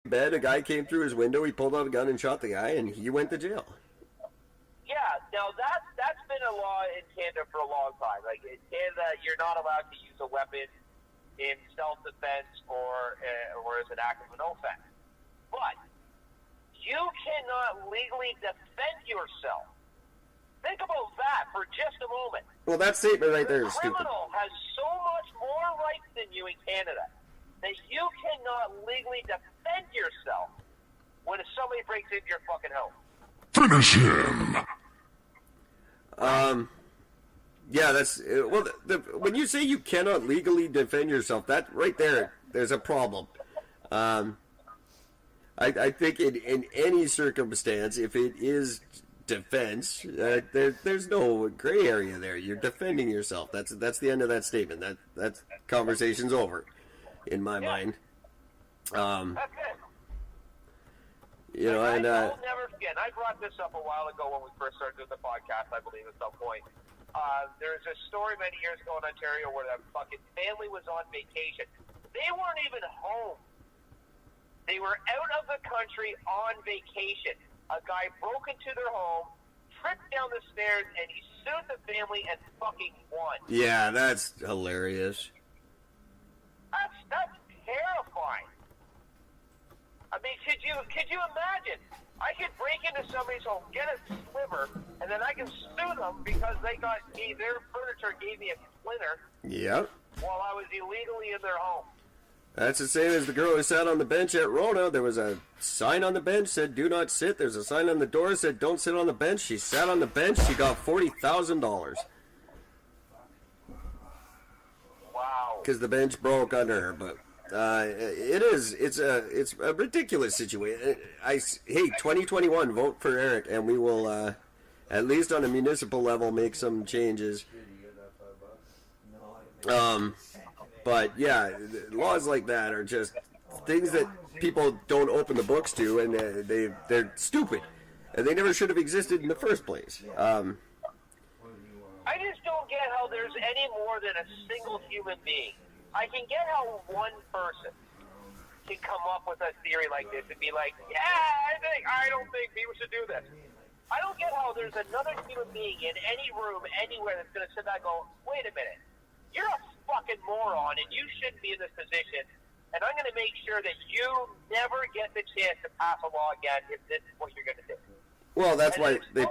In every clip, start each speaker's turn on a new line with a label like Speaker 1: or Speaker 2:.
Speaker 1: bed, a guy came through his window, he pulled out a gun and shot the guy, and he went to jail.
Speaker 2: Yeah, now that's been a law in Canada for a long time. Like in Canada, you're not allowed to use a weapon in self-defense or as an act of an offense. But you cannot legally defend yourself. Think about that for just a moment.
Speaker 1: Well, that statement right there is stupid.
Speaker 2: The criminal has so much more rights than you in Canada that you cannot legally defend yourself when somebody breaks into your fucking home.
Speaker 3: Finish him!
Speaker 1: Yeah, that's... Well, when you say you cannot legally defend yourself, that right there, there's a problem. I think in any circumstance, if it is defense, there's no gray area there. You're defending yourself. That's the end of that statement. That conversation's over, in my mind.
Speaker 2: That's it.
Speaker 1: You know, and
Speaker 2: I'll never forget. I brought this up a while ago when we first started doing the podcast, I believe, at some point. There's a story many years ago in Ontario where that fucking family was on vacation. They weren't even home. They were out of the country on vacation. A guy broke into their home, tripped down the stairs, and he sued the family and fucking won.
Speaker 1: Yeah, that's hilarious.
Speaker 2: That's terrifying. I mean, could you imagine? I could break into somebody's home, get a sliver, and then I can sue them because their furniture gave me a splinter.
Speaker 1: Yep.
Speaker 2: While I was illegally in their home.
Speaker 1: That's the same as the girl who sat on the bench at Rona. There was a sign on the bench said "Do not sit." There's a sign on the door said "Don't sit on the bench." She sat on the bench. She got $40,000.
Speaker 2: Wow.
Speaker 1: Because the bench broke under her, but. It's a ridiculous situation. Hey, 2021, vote for Eric, and we will, at least on a municipal level, make some changes. But yeah, laws like that are just things that people don't open the books to, and they're stupid, and they never should have existed in the first place.
Speaker 2: I just don't get how there's any more than a single human being. I can get how one person can come up with a theory like this and be like, yeah, I don't think people should do this. I don't get how there's another human being in any room, anywhere that's going to sit back and go, wait a minute, you're a fucking moron and you shouldn't be in this position, and I'm going to make sure that you never get the chance to pass a law again if this is what you're going to do.
Speaker 1: Well, that's why they...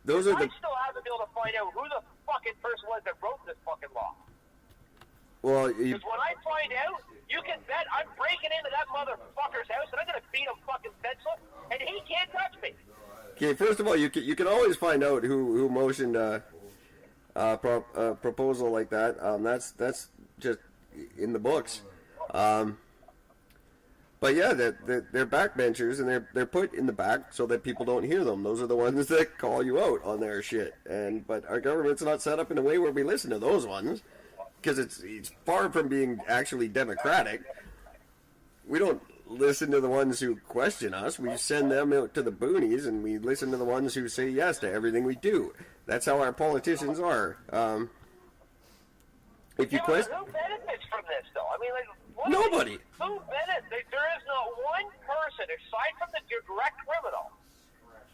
Speaker 1: Those are the...
Speaker 2: I still haven't been able to find out who the fucking person was that wrote this fucking law.
Speaker 1: Well,
Speaker 2: because when I find out, you can bet I'm breaking into that motherfucker's house and I'm going to beat him fucking senseless, and he can't touch me.
Speaker 1: Okay, first of all, you can always find out who motioned a proposal like that. That's just in the books. But yeah, they're backbenchers, and they're put in the back so that people don't hear them. Those are the ones that call you out on their shit. But our government's not set up in a way where we listen to those ones. Because it's far from being actually democratic. We don't listen to the ones who question us. We send them out to the boonies, and we listen to the ones who say yes to everything we do. That's how our politicians are. If you question,
Speaker 2: who benefits from this, though? I mean, like
Speaker 1: nobody.
Speaker 2: Who benefits? There is not one person, aside from the direct criminal,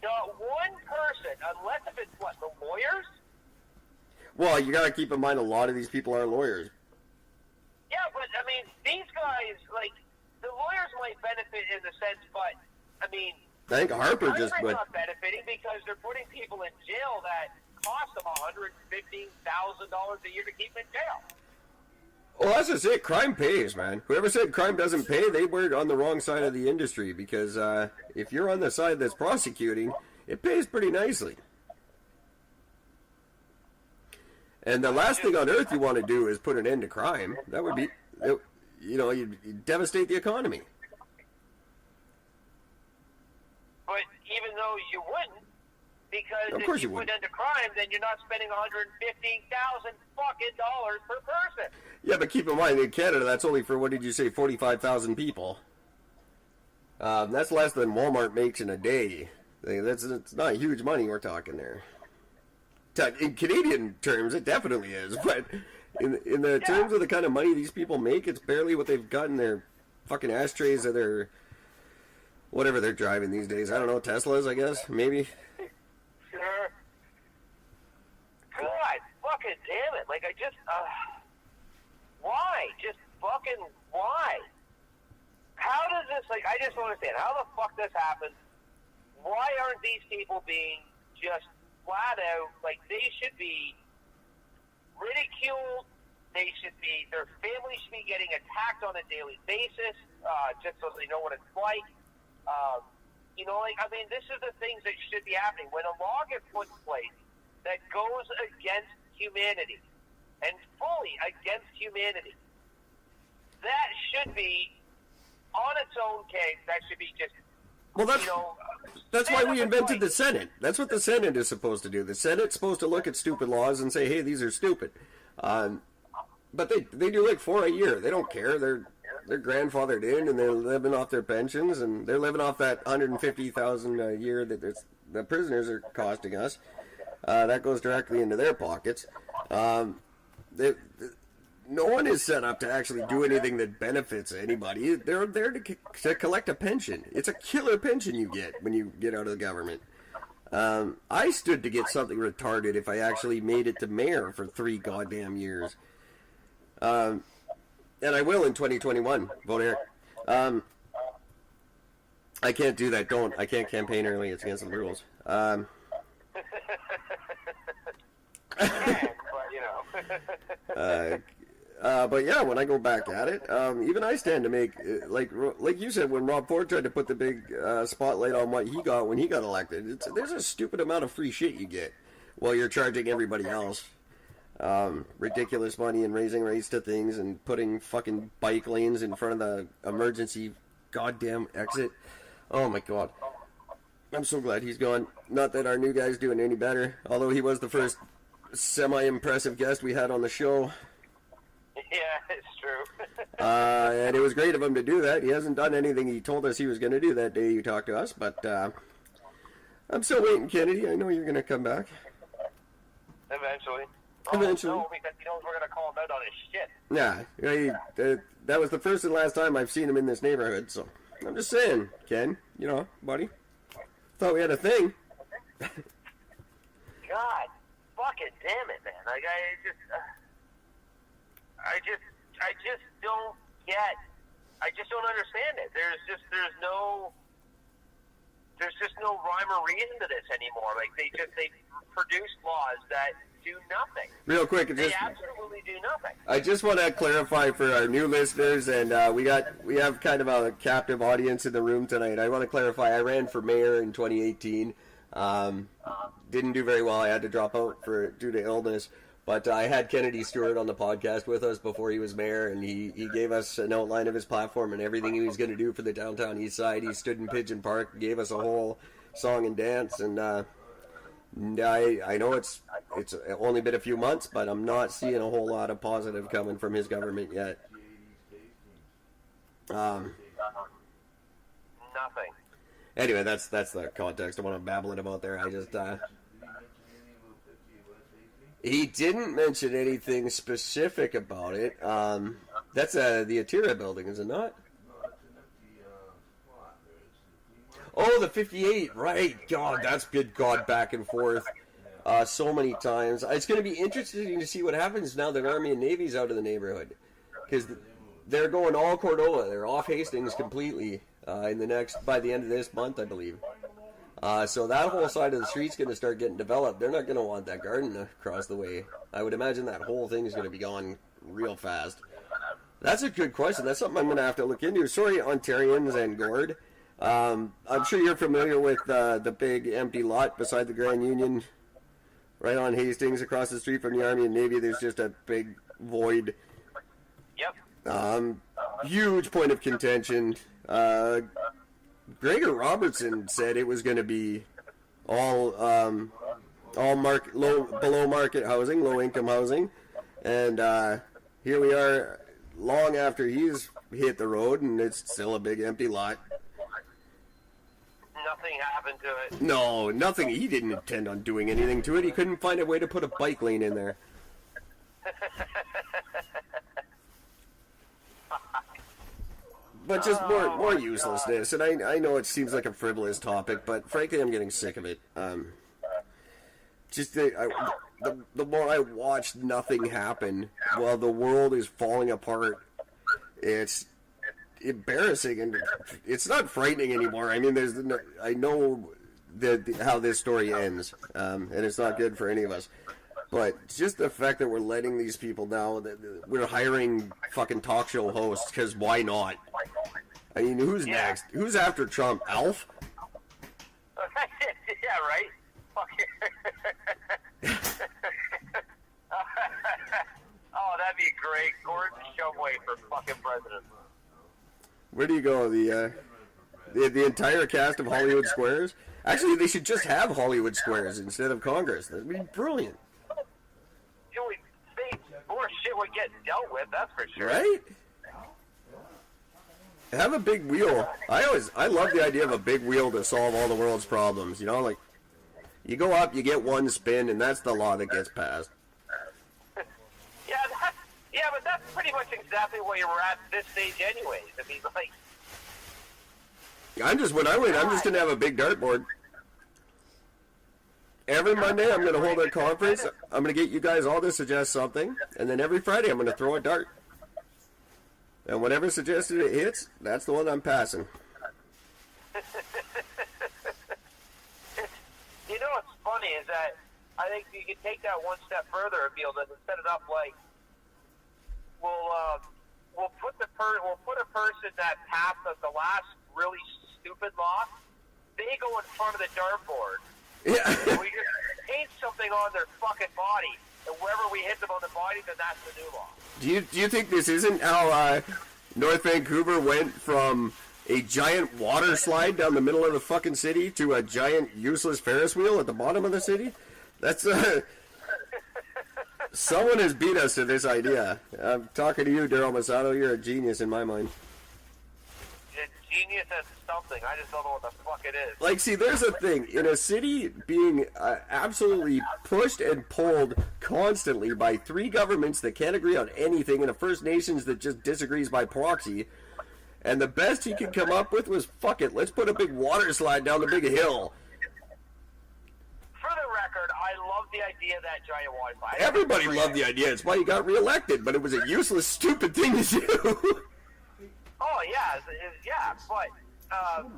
Speaker 2: not one person, unless if it's the lawyers.
Speaker 1: Well, you gotta keep in mind a lot of these people are lawyers.
Speaker 2: Yeah, but, I mean, these guys, the lawyers might benefit in the sense, but, I mean...
Speaker 1: I think Harper just
Speaker 2: went... not benefiting because they're putting people in jail that cost them $115,000 a year to keep in jail.
Speaker 1: Well, that's just it. Crime pays, man. Whoever said crime doesn't pay, they were on the wrong side of the industry, because if you're on the side that's prosecuting, it pays pretty nicely. And the last thing on earth you want to do is put an end to crime. That would be, you'd devastate the economy.
Speaker 2: But even though you wouldn't, because
Speaker 1: of course
Speaker 2: if you put end to crime, then you're not spending $115,000 fucking dollars per person.
Speaker 1: Yeah, but keep in mind, in Canada, that's only for, what did you say, 45,000 people. That's less than Walmart makes in a day. It's not huge money we're talking there. In Canadian terms, it definitely is, but in the terms of the kind of money these people make, it's barely what they've got in their fucking ashtrays of their whatever they're driving these days. I don't know, Teslas, I guess, maybe.
Speaker 2: Sure. God, fucking damn it! Like I just, why? Just fucking why? How does this? Like I just don't understand how the fuck this happens. Why aren't these people being just flat out like they should be ridiculed? They should be. Their families should be getting attacked on a daily basis, just so they know what it's like. You know, like I mean, this is the things that should be happening when a law gets put in place that goes against humanity and fully against humanity. That should be on its own case. That should be just.
Speaker 1: Well, that's why we invented the
Speaker 2: fight.
Speaker 1: Senate. That's what the Senate is supposed to do. The Senate's supposed to look at stupid laws and say, hey, these are stupid. But they do like 4 a year. They don't care. They're grandfathered in, and they're living off their pensions, and they're living off that $150,000 a year that the prisoners are costing us. That goes directly into their pockets. No one is set up to actually do anything that benefits anybody. They're there to collect a pension. It's a killer pension you get when you get out of the government. I stood to get something retarded if I actually made it to mayor for 3 goddamn years. And I will in 2021. Vote Eric. I can't do that. I can't campaign early. It's against the rules.
Speaker 2: But you know.
Speaker 1: But yeah, when I go back at it, even I stand to make, like you said, when Rob Ford tried to put the big spotlight on what he got when he got elected, there's a stupid amount of free shit you get while you're charging everybody else. Ridiculous money and raising rates to things and putting fucking bike lanes in front of the emergency goddamn exit. Oh my god. I'm so glad he's gone. Not that our new guy's doing any better, although he was the first semi-impressive guest we had on the show.
Speaker 2: Yeah, it's true.
Speaker 1: And it was great of him to do that. He hasn't done anything he told us he was going to do that day you talked to us, but I'm still waiting, Kennedy. I know you're going to come back.
Speaker 2: Eventually.
Speaker 1: Eventually.
Speaker 2: No, because he knows we're going to call him out on his shit.
Speaker 1: Yeah, that was the first and last time I've seen him in this neighborhood, so I'm just saying, Ken, you know, buddy. Thought we had a thing.
Speaker 2: God, fucking damn it, man. Like, I just don't get. I just don't understand it. There's just no rhyme or reason to this anymore. Like they produce laws that do nothing.
Speaker 1: Real quick,
Speaker 2: they absolutely do nothing.
Speaker 1: I just want to clarify for our new listeners, and we have kind of a captive audience in the room tonight. I want to clarify. I ran for mayor in 2018. Didn't do very well. I had to drop out due to illness. But I had Kennedy Stewart on the podcast with us before he was mayor, and he gave us an outline of his platform and everything he was going to do for the downtown east side. He stood in Pigeon Park, gave us a whole song and dance, and I know it's only been a few months, but I'm not seeing a whole lot of positive coming from his government yet.
Speaker 2: Nothing.
Speaker 1: Anyway, that's the context of what I'm babbling about there. I just he didn't mention anything specific about it. That's the Atira building, is it not? Oh, the 58, right. God, that's good God back and forth so many times. It's going to be interesting to see what happens now that Army and Navy's out of the neighborhood. Because they're going all Cordova. They're off Hastings completely by the end of this month, I believe. So that whole side of the street's going to start getting developed. They're not going to want that garden across the way. I would imagine that whole thing is going to be gone real fast. That's a good question. That's something I'm going to have to look into. Sorry, Ontarians and Gord. I'm sure you're familiar with the big empty lot beside the Grand Union, right on Hastings, across the street from the Army and Navy. There's just a big void.
Speaker 2: Yep.
Speaker 1: Huge point of contention. Gregor Robertson said it was going to be all below market housing, low income housing, and here we are, long after he's hit the road, and it's still a big empty lot.
Speaker 2: Nothing happened to it.
Speaker 1: No, nothing. He didn't intend on doing anything to it. He couldn't find a way to put a bike lane in there. but just more uselessness. And I know it seems like a frivolous topic, but frankly, I'm getting sick of it. Just the more I watch nothing happen while the world is falling apart, it's embarrassing, and it's not frightening anymore. I mean, I know how this story ends, and it's not good for any of us. But just the fact that we're letting these people know that we're hiring fucking talk show hosts, because why not? I mean, who's next? Who's after Trump? Alf?
Speaker 2: Yeah, right? Fuck Oh, that'd be great. Gordon Shumway for fucking president.
Speaker 1: Where do you go? The entire cast of Hollywood Squares? Actually, they should just have Hollywood Squares instead of Congress. That'd be brilliant.
Speaker 2: More shit would get dealt with, that's for sure.
Speaker 1: Right? Have a big wheel. I love the idea of a big wheel to solve all the world's problems. You know, like, you go up, you get one spin, and that's the law that gets passed.
Speaker 2: Yeah, but that's pretty much exactly where you were at this stage anyways. I mean, like...
Speaker 1: When I win, I'm just going to have a big dartboard. Every Monday, I'm going to hold a conference. I'm going to get you guys all to suggest something. And then every Friday, I'm going to throw a dart. And whatever suggested it hits, that's the one I'm passing.
Speaker 2: You know what's funny is that I think you could take that one step further and be able to set it up like we'll put a person that passed the last really stupid law. They go in front of the dartboard.
Speaker 1: Yeah.
Speaker 2: And we just paint something on their fucking body, and wherever we hit them on the body, then that's the new law.
Speaker 1: Do you think this isn't how North Vancouver went from a giant water slide down the middle of the fucking city to a giant useless Ferris wheel at the bottom of the city? That's someone has beat us to this idea. I'm talking to you, Daryl Masato. You're a genius in my mind.
Speaker 2: A genius at something. I just don't know what the fuck it is.
Speaker 1: Like, see, there's a thing. In a city being absolutely pushed and pulled constantly by three governments that can't agree on anything, and a First Nations that just disagrees by proxy, and the best he could come up with was, fuck it, let's put a big water slide down the big hill.
Speaker 2: For the record, I love the idea of that giant water slide.
Speaker 1: Everybody loved the idea. It's why he got reelected, but it was a useless, stupid thing to do.
Speaker 2: Oh, yeah, but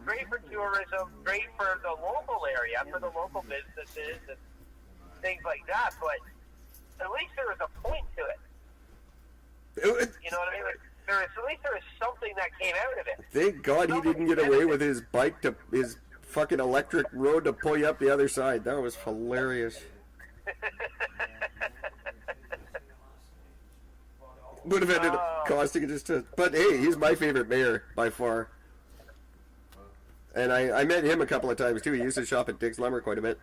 Speaker 2: great for tourism, great for the local area, for the local businesses and things like that, but at least there was a point to it. You know what I mean? Like, at least there was something that came out of it.
Speaker 1: Thank God he didn't get away with his bike to his fucking electric road to pull you up the other side. That was hilarious. Would have ended up costing it just to... But hey, he's my favorite mayor by far. And I met him a couple of times too. He used to shop at Dick's Lumber quite a bit.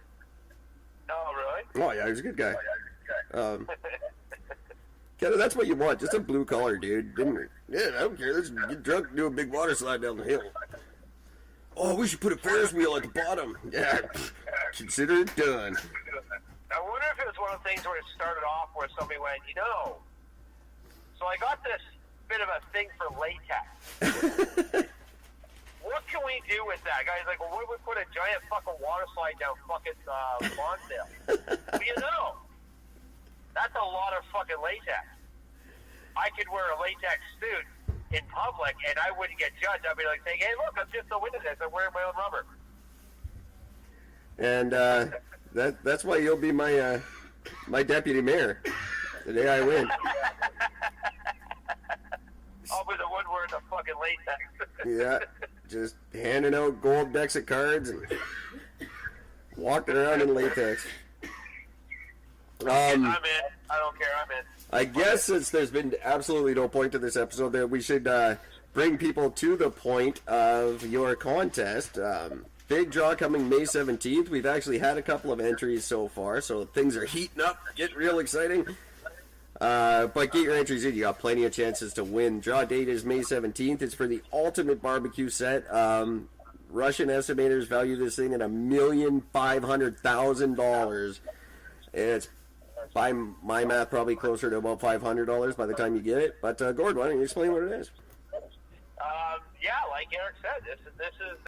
Speaker 2: Oh, really?
Speaker 1: Oh yeah, he's a good guy. Kenna, that's what you want. Just a blue collar dude. Yeah, I don't care. Let's get drunk and do a big water slide down the hill. Oh, we should put a Ferris wheel at the bottom. Yeah, consider it done.
Speaker 2: I wonder if it was one of the things where it started off where somebody went, so I got this bit of a thing for latex. What can we do with that? Guy's like, well, what if we put a giant fucking water slide down fucking Lonsdale? Well, that's a lot of fucking latex. I could wear a latex suit in public and I wouldn't get judged. I'd be like saying, hey, look, I'm just a witness. I'm wearing my own rubber.
Speaker 1: And that's why you'll be my deputy mayor the day I win.
Speaker 2: I'll be the one wearing the fucking latex.
Speaker 1: Yeah, just handing out gold decks of cards and walking around in latex.
Speaker 2: I'm in. I don't care. I'm in.
Speaker 1: I guess since there's been absolutely no point to this episode, that we should bring people to the point of your contest. Big draw coming May 17th. We've actually had a couple of entries so far, so things are heating up, getting real exciting. But get your entries in. You got plenty of chances to win. Draw date is May 17th. It's for the ultimate barbecue set. Russian estimators value this thing at $1,500,000. It's, by my math, probably closer to about $500 by the time you get it. But, Gord, why don't you explain what it is?
Speaker 2: yeah, like Eric said, this is